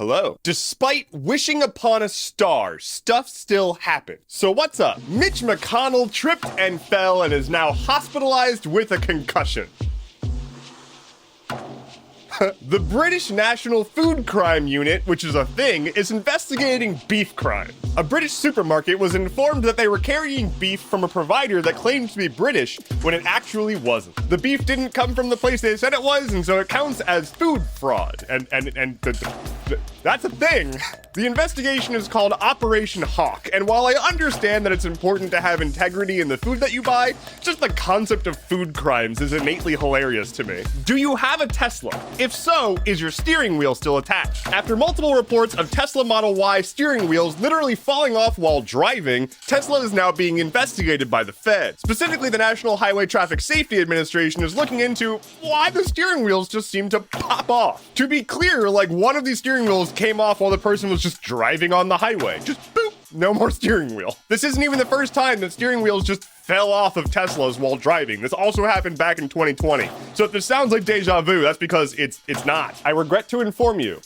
Hello. Despite wishing upon a star, stuff still happens. So what's up? Mitch McConnell tripped and fell and is now hospitalized with a concussion. The British National Food Crime Unit, which is a thing, is investigating beef crime. A British supermarket was informed that they were carrying beef from a provider that claimed to be British when it actually wasn't. The beef didn't come from the place they said it was, and so it counts as food fraud. And that's a thing. The investigation is called Operation Hawk, and while I understand that it's important to have integrity in the food that you buy, just the concept of food crimes is innately hilarious to me. Do you have a Tesla? If so, is your steering wheel still attached? After multiple reports of Tesla Model Y steering wheels literally falling off while driving, Tesla is now being investigated by the Fed. Specifically, the National Highway Traffic Safety Administration is looking into why the steering wheels just seem to pop off. To be clear, like one of these steering wheels came off while the person was just driving on the highway. Just boop, no more steering wheel. This isn't even the first time that steering wheels just fell off of Teslas while driving. This also happened back in 2020. So if this sounds like deja vu, that's because it's not. I regret to inform you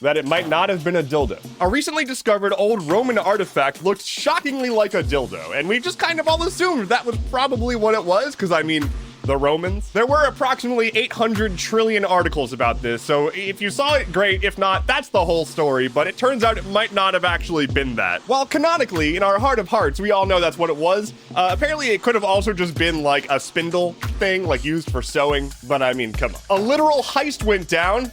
that it might not have been a dildo. A recently discovered old Roman artifact looked shockingly like a dildo, and we just kind of all assumed that was probably what it was, because I mean, the Romans. There were approximately 800 trillion articles about this, so if you saw it, great. If not, that's the whole story, but it turns out it might not have actually been that. While canonically, in our heart of hearts, we all know that's what it was, apparently it could have also just been like a spindle thing, like used for sewing, but I mean, come on. A literal heist went down.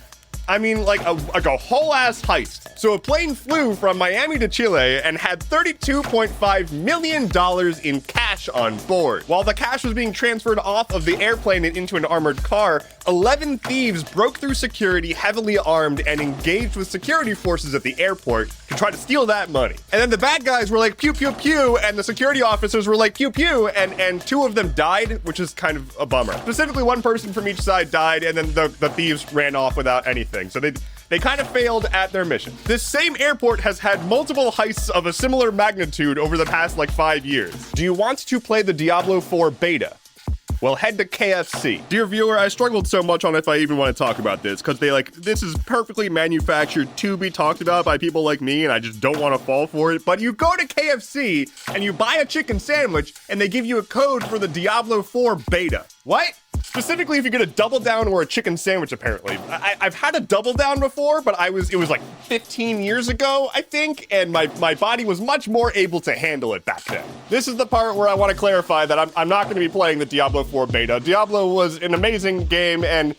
I mean, like a whole-ass heist. So a plane flew from Miami to Chile and had $32.5 million in cash on board. While the cash was being transferred off of the airplane and into an armored car, 11 thieves broke through security heavily armed and engaged with security forces at the airport to try to steal that money. And then the bad guys were like, pew, pew, pew, and the security officers were like, pew, pew, and two of them died, which is kind of a bummer. Specifically, one person from each side died, and then the thieves ran off without anything. So they kind of failed at their mission. This same airport has had multiple heists of a similar magnitude over the past like 5 years. Do you want to play the Diablo 4 beta? Well, head to KFC. Dear viewer, I struggled so much on if I even want to talk about this, because this is perfectly manufactured to be talked about by people like me, and I just don't want to fall for it. But you go to KFC, and you buy a chicken sandwich, and they give you a code for the Diablo 4 beta. What? Specifically, if you get a double down or a chicken sandwich, apparently. I've had a double down before, but it was like 15 years ago, I think, and my body was much more able to handle it back then. This is the part where I want to clarify that I'm not going to be playing the Diablo 4 beta. Diablo was an amazing game and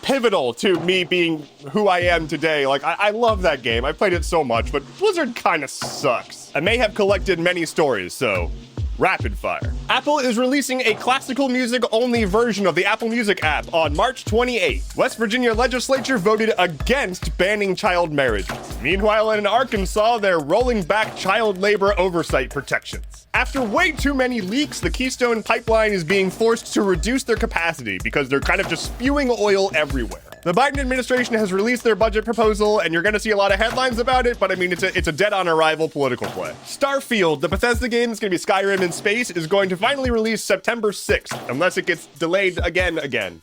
pivotal to me being who I am today. Like, I love that game. I played it so much, but Blizzard kind of sucks. I may have collected many stories, so rapid fire. Apple is releasing a classical music only version of the Apple Music app on March 28th. West Virginia legislature voted against banning child marriages. Meanwhile, in Arkansas, they're rolling back child labor oversight protections. After way too many leaks, the Keystone Pipeline is being forced to reduce their capacity because they're kind of just spewing oil everywhere. The Biden administration has released their budget proposal, and you're going to see a lot of headlines about it, but I mean, it's a dead-on-arrival political play. Starfield, the Bethesda game that's going to be Skyrim in space, is going to finally release September 6th, unless it gets delayed again.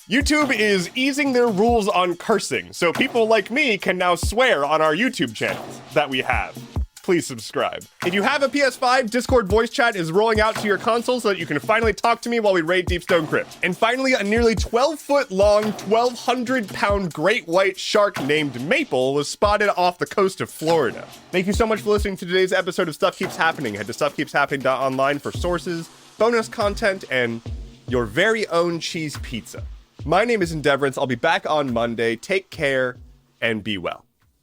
YouTube is easing their rules on cursing, so people like me can now swear on our YouTube channels that we have. Please subscribe. If you have a PS5, Discord voice chat is rolling out to your console so that you can finally talk to me while we raid Deepstone Crypt. And finally, a nearly 12-foot long, 1,200-pound great white shark named Maple was spotted off the coast of Florida. Thank you so much for listening to today's episode of Stuff Keeps Happening. Head to stuffkeepshappening.online for sources, bonus content, and your very own cheese pizza. My name is Endeavorance. I'll be back on Monday. Take care and be well.